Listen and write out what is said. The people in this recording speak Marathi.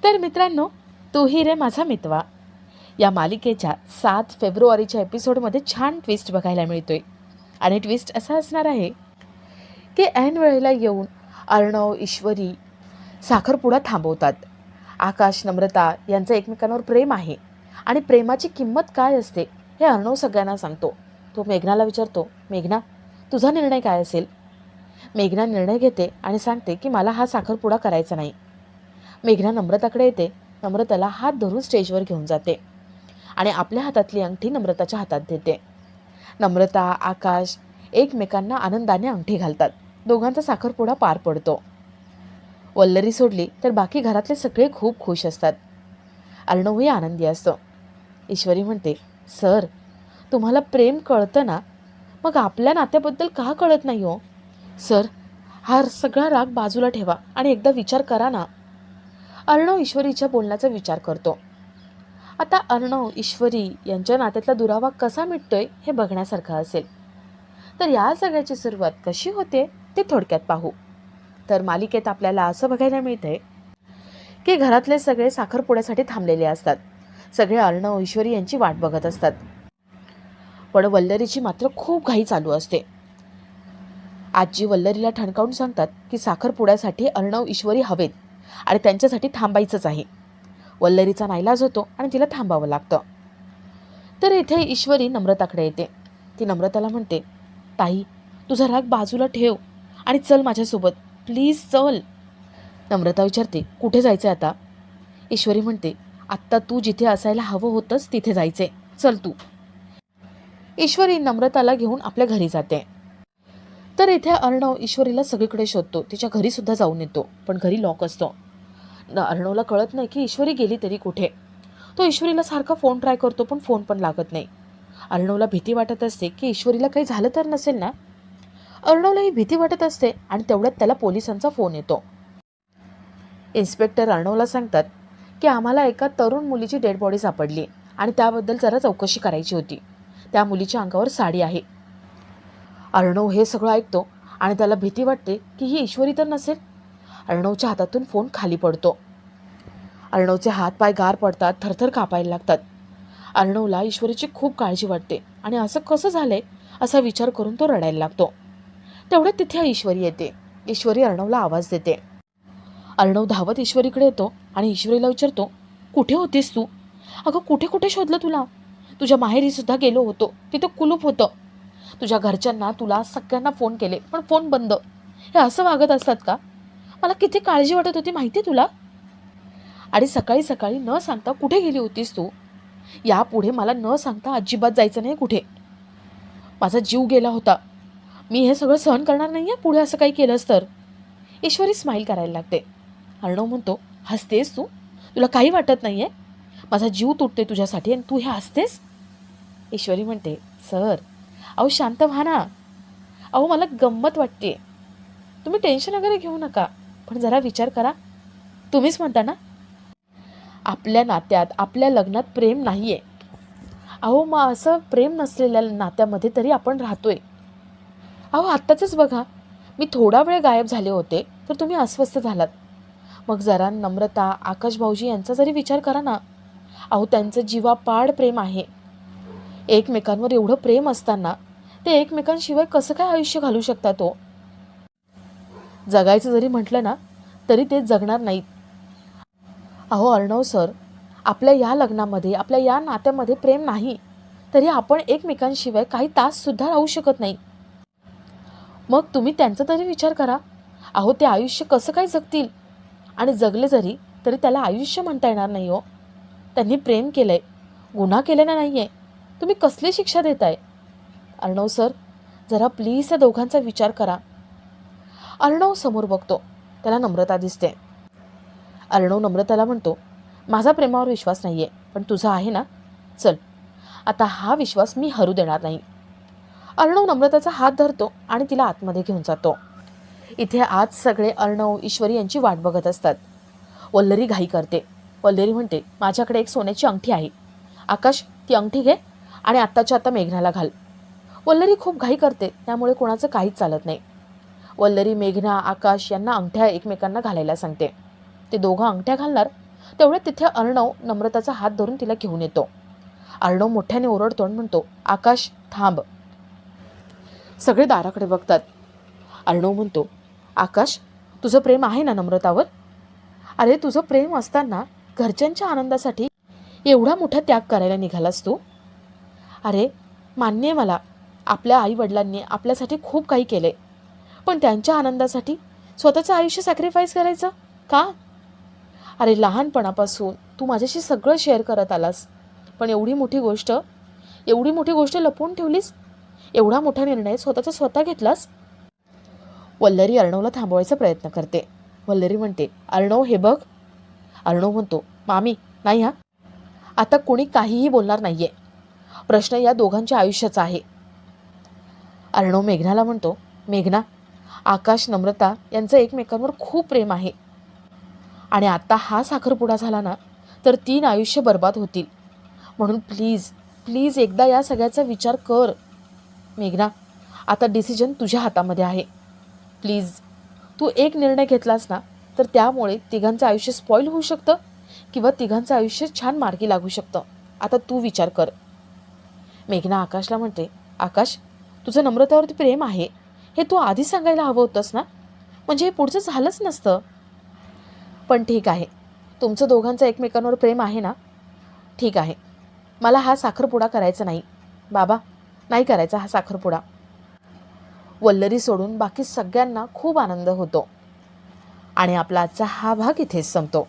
तर मित्रांनो, तूही रे माझा मितवा या मालिकेच्या 7 फेब्रुवारीच्या एपिसोडमध्ये छान ट्विस्ट बघायला मिळतोय. आणि ट्विस्ट असा असणार आहे की ऐन वेळेला येऊन अर्णव, ईश्वरी साखरपुडा थांबवतात. आकाश, नम्रता यांचं एकमेकांवर प्रेम आहे आणि प्रेमाची किंमत काय असते हे अर्णव सगळ्यांना सांगतो. तो मेघनाला विचारतो, मेघना तुझा निर्णय काय असेल? मेघना निर्णय घेते आणि सांगते की मला हा साखरपुडा करायचा नाही. मेघना नम्रताकडे येते, नम्रताला हात धरून स्टेजवर घेऊन जाते आणि आपल्या हातातली अंगठी नम्रताच्या हातात देते. नम्रता, आकाश एकमेकांना आनंदाने अंगठी घालतात. दोघांचा साखरपुडा पार पडतो. वल्लरी सोडली तर बाकी घरातले सगळे खूप खुश असतात. अर्णवही आनंदी असतो. ईश्वरी म्हणते, सर तुम्हाला प्रेम कळतं ना, मग आपल्या नात्याबद्दल का कळत नाही हो? सर हा सगळा राग बाजूला ठेवा आणि एकदा विचार करा ना. अर्णव ईश्वरीच्या बोलण्याचा विचार करतो. आता अर्णव, ईश्वरी यांच्या नात्यातला दुरावा कसा मिटतोय हे बघण्यासारखं असेल. तर या सगळ्याची सुरुवात कशी होते ते थोडक्यात पाहू. तर मालिकेत आपल्याला असं बघायला मिळतंय की घरातले सगळे साखरपुड्यासाठी थांबलेले असतात. सगळे अर्णव, ईश्वरी यांची वाट बघत असतात. पण वल्लरीची मात्र खूप घाई चालू असते. आजी वल्लरीला ठणकावून सांगतात की साखरपुड्यासाठी अर्णव, ईश्वरी हवेत आणि त्यांच्यासाठी थांबायचंच आहे. वल्लरीचा नाईलाज होतो आणि तिला थांबावं लागतं. तर इथे ईश्वरी नम्रताकडे येते. ती नम्रताला म्हणते, ताई तुझा राग बाजूला ठेव आणि चल माझ्यासोबत, प्लीज चल. नम्रता विचारते, कुठे जायचं आता? ईश्वरी म्हणते, आत्ता तू जिथे असायला हवं होतंस तिथे जायचे, चल तू. ईश्वरी नम्रताला घेऊन आपल्या घरी जाते. तर इथे अर्णव ईश्वरीला सगळीकडे शोधतो. तिच्या घरी सुद्धा जाऊन येतो, पण घरी लॉक असतो. अर्णवला कळत नाही की ईश्वरी गेली तरी कुठे. तो ईश्वरीला सारखा फोन ट्राय करतो, पण फोन पण लागत नाही. अर्णवला भीती वाटत असते की ईश्वरीला काही झालं तर नसेल ना. अर्णवला ही भीती वाटत असते आणि तेवढ्यात त्याला पोलिसांचा फोन येतो. इन्स्पेक्टर अर्णवला सांगतात की आम्हाला एका तरुण मुलीची डेड बॉडी सापडली आणि त्याबद्दल जरा चौकशी करायची होती. त्या मुलीच्या अंगावर साडी आहे. अर्णव हे सगळं ऐकतो आणि त्याला भीती वाटते की ही ईश्वरी तर नसेल. अर्णवच्या हातातून फोन खाली पडतो. अर्णवचे हात पाय गार पडतात, थरथर कापायला लागतात. अर्णवला ईश्वरीची खूप काळजी वाटते आणि असं कसं झालंय असा विचार करून तो रडायला लागतो. तेवढ्यात तिथे ईश्वरी येते. ईश्वरी अर्णवला आवाज देते. अर्णव धावत ईश्वरीकडे येतो आणि ईश्वरीला विचारतो, कुठे होतीस तू? अगं कुठे कुठे शोधलं तुला? तुझ्या माहेरी सुद्धा गेलो होतो, तिथं कुलूप होतं. तुझ्या घरच्यांना, तुला सगळ्यांना फोन केले पण फोन बंद. हे असं वागत असतात का? मला किती काळजी वाटत होती माहिती तुला? आणि सकाळी सकाळी न सांगता कुठे गेली होतीस तू? यापुढे मला न सांगता अजिबात जायचं नाही कुठे. माझा जीव गेला होता. मी हे सगळं सहन करणार नाही आहे पुढे असं काही केलंस तर. ईश्वरी स्माईल करायला लागते. अर्णव म्हणतो, हसतेस तू? तुला काही वाटत नाही आहे? माझा जीव तुटते तुझ्यासाठी आणि तू हे हसतेस? ईश्वरी म्हणते, सर अहो शांत व्हा ना. अहो मला गंमत वाटते. तुम्ही टेन्शन वगैरे घेऊ नका, पण जरा विचार करा. तुम्हीच म्हणता ना आपल्या नात्यात, आपल्या लग्नात प्रेम नाही आहे. अहो मग असं प्रेम नसलेल्या नात्यामध्ये तरी आपण राहतोय. अहो आत्ताचंच बघा, मी थोडा वेळ गायब झाले होते तर तुम्ही अस्वस्थ झालात. मग जरा नम्रता, आकाश भाऊजी यांचा जरी विचार करा ना. अहो त्यांचं जीवापाड प्रेम आहे. एकमेकांवर एवढं प्रेम असताना ते एकमेकांशिवाय कसं काय आयुष्य घालू शकतात हो? जगायचं जरी म्हटलं ना तरी ते जगणार नाहीत. अहो अर्णव सर, आपल्या या लग्नामध्ये, आपल्या या नात्यामध्ये प्रेम नाही तरी आपण एकमेकांशिवाय काही ताससुद्धा राहू शकत नाही. मग तुम्ही त्यांचा तरी विचार करा. अहो ते आयुष्य कसं काय जगतील? आणि जगले जरी तरी त्याला आयुष्य म्हणता येणार नाही हो. त्यांनी प्रेम केलं आहे, गुन्हा केलेला नाही आहे. तुम्ही कसली शिक्षा देताय? अर्णव सर जरा प्लीज त्या दोघांचा विचार करा. अर्णव समोर बघतो, त्याला नम्रता दिसते. अर्णव नम्रताला म्हणतो, माझा प्रेमावर विश्वास नाही आहे पण तुझा आहे ना, चल आता हा विश्वास मी हरू देणार नाही. अर्णव नम्रताचा हात धरतो आणि तिला आतमध्ये घेऊन जातो. इथे आज सगळे अर्णव, ईश्वरी यांची वाट बघत असतात. वल्लरी घाई करते. वल्लरी म्हणते, माझ्याकडे एक सोन्याची अंगठी आहे. आकाश ती अंगठी घे आणि आत्ताच्या आता मेघनाला घाल. वल्लरी खूप घाई करते, त्यामुळे कोणाचं काहीच चालत नाही. वल्लरी मेघना, आकाश यांना अंगठ्या एकमेकांना घालायला सांगते. ते दोघं अंगठ्या घालणार तेवढ्यात तिथे अर्णव नम्रताचा हात धरून तिला घेऊन येतो. अर्णव मोठ्याने ओरडतो आणि म्हणतो, आकाश थांब. सगळे दाराकडे बघतात. अर्णव म्हणतो, आकाश तुझं प्रेम आहे ना नम्रतावर? अरे तुझं प्रेम असताना घरच्यांच्या आनंदासाठी एवढा मोठा त्याग करायला निघालास तू? अरे मान्य आहे मला, आपल्या आईवडिलांनी आपल्यासाठी खूप काही केले, पण त्यांच्या आनंदासाठी स्वतःचं आयुष्य सॅक्रिफाईस करायचं का? अरे लहानपणापासून तू माझ्याशी सगळं शेअर करत आलास, पण एवढी मोठी गोष्ट लपवून ठेवलीस? एवढा मोठा निर्णय स्वतः घेतलास? वल्लरी अर्णवला थांबवायचा प्रयत्न करते. वल्लरी म्हणते, अर्णव हे बघ. अर्णव म्हणतो, मामी नाही हा, आता कोणी काहीही बोलणार नाहीये. प्रश्न या दोघांच्या आयुष्याचा आहे. अर्णव मेघनाला म्हणतो, मेघना, आकाश नम्रता यांचं एकमेकांवर खूप प्रेम आहे आणि आता हा साखरपुडा झाला ना तर 3 आयुष्य बर्बाद होतील. म्हणून प्लीज एकदा या सगळ्याचा विचार कर. मेघना, आता डिसिजन तुझ्या हातामध्ये आहे. प्लीज तू एक निर्णय घेतलास ना तर त्यामुळे तिघांचं आयुष्य स्पॉईल होऊ शकतं किंवा तिघांचं आयुष्य छान मार्गी लागू शकतं. आता तू विचार कर. मेघना आकाशला म्हणते, आकाश तुझं नम्रतावरती प्रेम आहे हे तू आधी सांगायला हवं होतंस ना, म्हणजे हे पुढचं झालंच नसतं. पण ठीक आहे, तुमचं दोघांचं एकमेकांवर प्रेम आहे ना, ठीक आहे. मला हा साखरपुडा करायचा नाही. बाबा नाही करायचा हा साखरपुडा. वल्लरी सोडून बाकी सगळ्यांना खूप आनंद होतो. आणि आपला आजचा हा भाग इथेच संपतो.